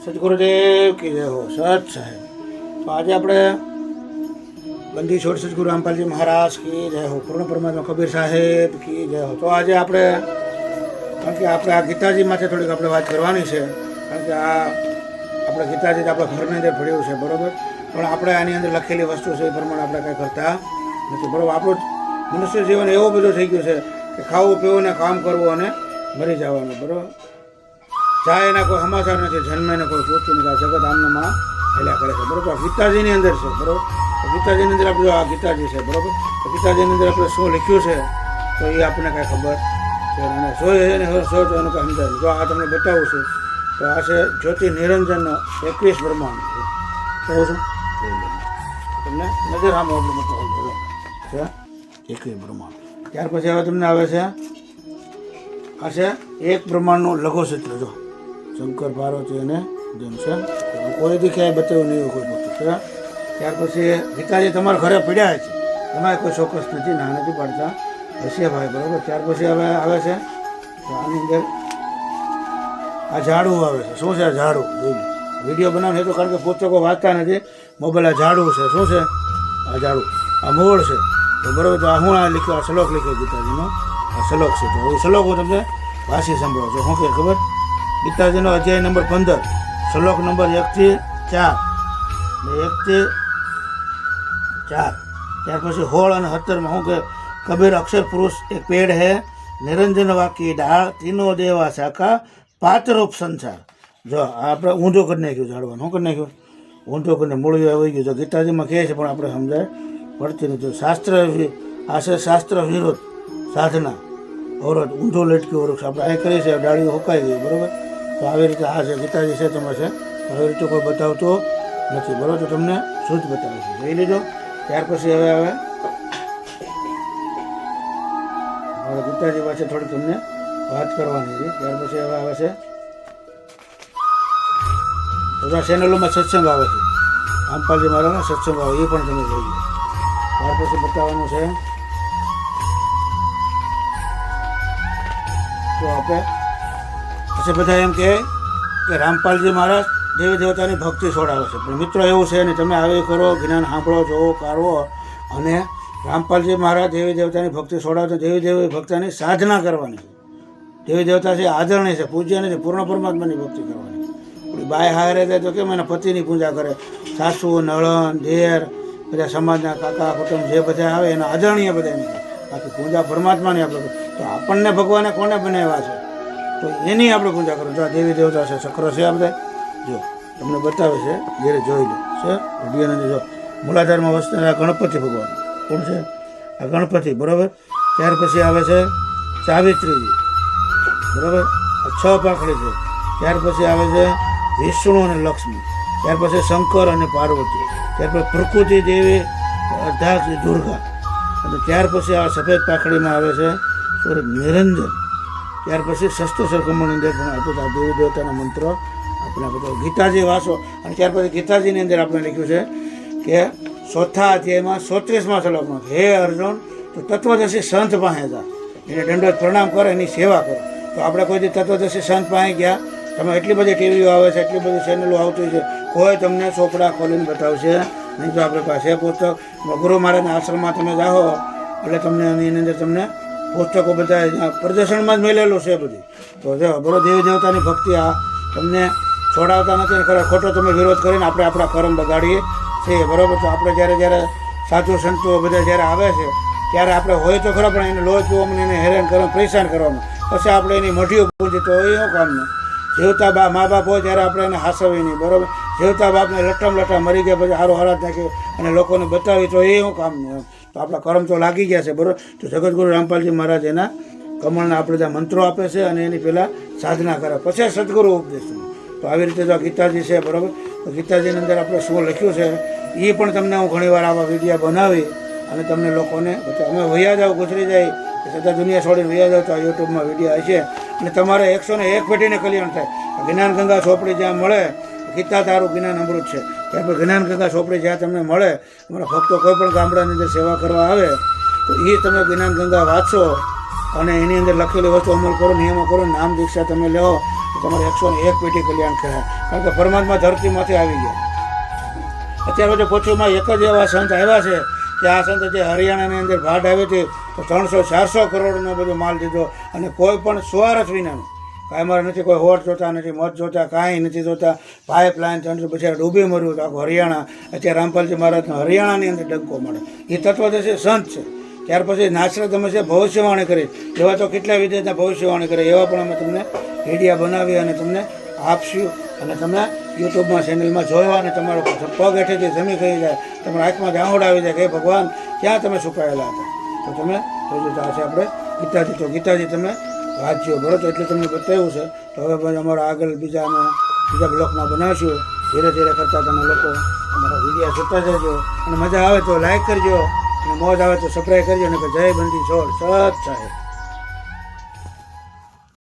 સદગુરુદેવ કી જય હો સત સાહેબ। તો આજે આપણે બંદી છોડ સદગુરુ રામપાલજી મહારાજ કી જય હો, પૂર્ણ પરમાત્મા કબીર સાહેબ કી જય હો। તો આજે આપણે કારણ કે આપણે આ ગીતાજી માટે થોડીક આપણે વાત કરવાની છે, કારણ કે આ આપણે ગીતાજી આપણા ઘરની અંદર ભળ્યું છે બરાબર, પણ આપણે આની અંદર લખેલી વસ્તુ છે એ પ્રમાણે આપણે કાંઈ કરતા નથી બરાબર। આપણું મનુષ્ય જીવન એવો બધો થઈ ગયું છે કે ખાવું પીવું ને કામ કરવું અને મરી જવાનું બરાબર। જાય એના કોઈ સમાચાર નથી, જન્મે ને કોઈ પૂછતું નથી, આ જગત આમનામાં હેલ્યા કરે છે બરાબર। ગીતાજીની અંદર છે બરાબર, ગીતાજીની અંદર આપણે આ ગીતાજી છે બરાબર, તો ગીતાજીની અંદર આપણે શું લખ્યું છે તો એ આપણને કાંઈ ખબર છે અને શું એને શું તો એનું કાંઈ સમજાય। જો આ તમને બતાવું છું તો આ છે જ્યોતિ નિરંજનનો 21 બ્રહ્માંડ કહું છું, તમને નજર આમ આપણે બતાવું છે 21 બ્રહ્માંડ। ત્યાર પછી હવે તમને આવે છે આ છે એક બ્રહ્માંડનું લઘુસૂત્ર, જો શંકર પાર્વતી અને જેમ છે કોઈ દી ક્યાંય બતાવ્યું નહીં કોઈ વસ્તુ છે। ત્યાર પછી ગીતાજી તમારા ઘરે પીડ્યા છે, તમારે કોઈ ચોક્કસ નથી, ના નથી પાડતા હશે ભાઈ બરાબર। ત્યાર પછી હવે આવે છે તો આની અંદર આ ઝાડું આવે છે, શું છે આ ઝાડું જોઈ વિડીયો બનાવે તો, કારણ કે પુસ્તકો વાંચતા નથી, મોબાઈલ આ ઝાડું છે, શું છે આ ઝાડું, આ મૂળ છે તો બરાબર। તો આ હું આ લખ્યો, આ શ્લોક લખ્યો ગીતાજીનો, આ શ્લોક છે, તો એ શ્લોક હું તમને વાંચી સંભળાવો છો। શું કે ખબર, ગીતાજીનો અધ્યાય નંબર 15 શ્લોક નંબર 1 થી 4 1 થી 4। ત્યાર પછી 16 અને 17માં શું કે, કબીર અક્ષર પુરુષ એક પેડ હે, નિરંજન વાકી ડાળ, તીનો દેવા શાખા, પાત્રોપ સંસાર। જો આપણે ઊંધું કરી નાખ્યું ઝાડવાનું, શું કરી નાખ્યું ઊંધું કરીને મૂળિયું આવી ગયું। જો ગીતાજીમાં કહે છે પણ આપણે સમજાય પડતી નથી। શાસ્ત્ર આ છે શાસ્ત્ર વિરોધ સાધના અવરોધ, ઊંધો લટક્યું વૃક્ષ આપણે અહીં કરીએ છીએ, ડાળીઓ હુકાઈ ગઈ બરાબર। તો આવી રીતે આ છે ગીતાજી છે તમે છે, આવી રીતે કોઈ બતાવતો નથી બરાબર, તો તમને શુદ્ધ બતાવે છે, જોઈ લીધો। ત્યાર પછી હવે હવે ગીતાજી પાસે થોડી તમને વાત કરવાની છે। ત્યાર પછી હવે આવે છે બધા ચેનલોમાં સત્સંગ આવે છે, રામપાલજી મહારાજના સત્સંગ આવે એ પણ તમે જોઈ લો। ત્યાર પછી બતાવવાનું છે તો આપણે પછી બધા એમ કહે કે રામપાલજી મહારાજ દેવી દેવતાની ભક્તિ છોડાવે છે, પણ મિત્રો એવું છે ને, તમે આવી કરો, જ્ઞાન સાંભળો, જોવો, કાઢવો અને રામપાલજી મહારાજ દેવી દેવતાની ભક્તિ છોડાવે, દેવી દેવી ભક્તની સાધના કરવાની છે, દેવી દેવતા છે આદરણીય છે, પૂજ્ય નથી, પૂર્ણ પરમાત્માની ભક્તિ કરવાની। આપણી બાય હારે જાય તો કેમ એના પતિની પૂજા કરે, સાસુ, નળન, દેર, બધા સમાજના કાકા કુટુંબ જે બધા આવે એના આદરણીય બધા એમ બાકી પૂજા પરમાત્માની આપણે, તો આપણને ભગવાને કોને બનાવ્યા છે તો એની આપણે પૂજા કરો। જો આ દેવી દેવતા છે, ચક્ર છે આપણે જો તમને બતાવે છે, જ્યારે જોઈ લો છે વિડીયોને જો મૂલાધારમાં વસતા ગણપતિ ભગવાન કોણ છે આ ગણપતિ બરાબર। ત્યાર પછી આવે છે સાવિત્રીજી બરાબર, 6 પાંખડી છે। ત્યાર પછી આવે છે વિષ્ણુ અને લક્ષ્મી, ત્યાર પછી શંકર અને પાર્વતી, ત્યાર પછી પ્રકૃતિ દેવી અર્ધાક્ષ દુર્ગા, અને ત્યાર પછી આ સફેદ પાંખડીમાં આવે છે સૂર્ય નિરંજન। ત્યાર પછી શસ્ત્ર સરકમણની અંદર પણ આપણે આ દેવી દેવતાના મંત્રો આપણે બધા ગીતાજી વાંચો। અને ત્યાર પછી ગીતાજીની અંદર આપણે લખ્યું છે કે 4થા અધ્યાયમાં 34મા શ્લોકમાં, હે અર્જુન તો તત્વદર્શી સંત પાસે જા, એને દંડવત પ્રણામ કરો, એની સેવા કરો। તો આપણે કોઈ દી તત્વદર્શી સંત પાસે ગયા, તમે એટલી બધી ટીવીઓ આવે છે, એટલી બધી ચેનલો આવતી છે, કોઈ તમને ચોપડા ખોલીને બતાવશે નહીં। તો આપણે પાસે પુસ્તક ગુરુ મહારાજના આશ્રમમાં તમે જાઓ એટલે તમને એની અંદર તમને પુસ્તકો બધા પ્રદર્શનમાં જ મેલેલું છે બધી। તો જો બરોબર દેવી દેવતાની ભક્તિ આ તમને છોડાવતા નથી ને, ખરો ખોટો તમે વિરોધ કરીને આપણે આપણા કર્મ બગાડીએ છીએ બરાબર। તો આપણે જ્યારે સાધુ સંતો બધા જ્યારે આવે છે ત્યારે આપણે હોય તો ખરા, પણ એને લોહી પીવામાં એને હેરાન કરવા, પરેશાન કરવામાં, પછી આપણે એની મઢીઓ પૂજી તો એ શું કામનું। જીવતા મા બાપ હોય ત્યારે આપણે એને હાસવી નહીં બરાબર, જીવતા બાપને લટ્ટા મરી ગયા પછી હારો હારાત નાખી અને લોકોને બતાવી તો એ શું કામનું એમ। તો આપણા કર્મ તો લાગી ગયા છે બરાબર। તો જગતગુરુ રામપાલજી મહારાજ એના કમળના આપણે ત્યાં મંત્રો આપે છે અને એની પહેલાં સાધના કરે, પછી સદગુરુ ઉપદેશ। તો આવી રીતે જો ગીતાજી છે બરાબર, તો ગીતાજીની અંદર આપણે શું લખ્યું છે એ પણ તમને હું ઘણીવાર આવા વિડીયો બનાવી અને તમને લોકોને અમે વૈયા જાઓ, ગુજરી જાય સદા દુનિયા છોડીને વૈયા જાઓ તો આ યુટ્યુબમાં વિડીયો હશે અને તમારે 101 પેઢીને કલ્યાણ થાય। જ્ઞાન ગંગા ચોપડી જ્યાં મળે, ગીતા તારું જ્ઞાન અમૃત છે, ત્યાં પણ જ્ઞાન ગંગા ચોપડી જ્યાં તમને મળે, અમારા ભક્તો કોઈ પણ ગામડાની અંદર સેવા કરવા આવે તો એ તમે જ્ઞાન ગંગા વાંચો અને એની અંદર લખેલી વસ્તુ અમલ કરો, નિયમો કરો, નામ દીક્ષા તમે લો તો તમારે 101 પેઢી કલ્યાણ કરાય, કારણ કે પરમાત્મા ધરતીમાંથી આવી ગયા. અત્યારે તો પોચુમાં એક જ એવા સંત આવ્યા છે કે આ સંત જે હરિયાણાની અંદર ભાડ આવી હતી તો 300-400 કરોડનો બધો માલ દીધો, અને કોઈ પણ સ્વાર્થ વિનાનું. કાંઈ મારે નથી, કોઈ હોટ જોતા નથી, મત જોતા, કાંઈ નથી જોતા. પાઇપલાઇન 300 પછી ડૂબી મર્યું તો આખું હરિયાણા. અત્યારે રામપાલજી મહારાજનો હરિયાણાની અંદર ડંકો મળે. એ તત્વદર્શી સંત છે. ત્યાર પછી નાચરત અમે છે ભવિષ્યવાણી કરી, એવા તો કેટલા વિદ્યાર્થીના ભવિષ્યવાણી કરે, એવા પણ અમે તમને વિડીયા બનાવી અને તમને આપશું. અને તમે યુટ્યુબમાં ચેનલમાં જોવા અને તમારો પગ હેઠેથી જમી થઈ જાય, તમારા આંખમાં જાંહોડ આવી જાય કે ભગવાન ક્યાં તમે સુકાયેલા હતા, તો તમે જોજો. તો આ છે આપણે ગીતાજી. તો ગીતાજી તમે વાંચજો, બરોબર? એટલે તમને બતાવ્યું છે. તો હવે ભાઈ અમારા આગળ બીજા બ્લોકમાં બનાવશું. ધીરે ધીરે કરતાં તમે લોકો અમારા વિડીયો જોતા જજો, અને મજા આવે તો લાઈક કરજો, અને મોજ આવે તો સબસ્ક્રાઈબ કરજો. અને જય બંદી છોડ સત સાહેબ.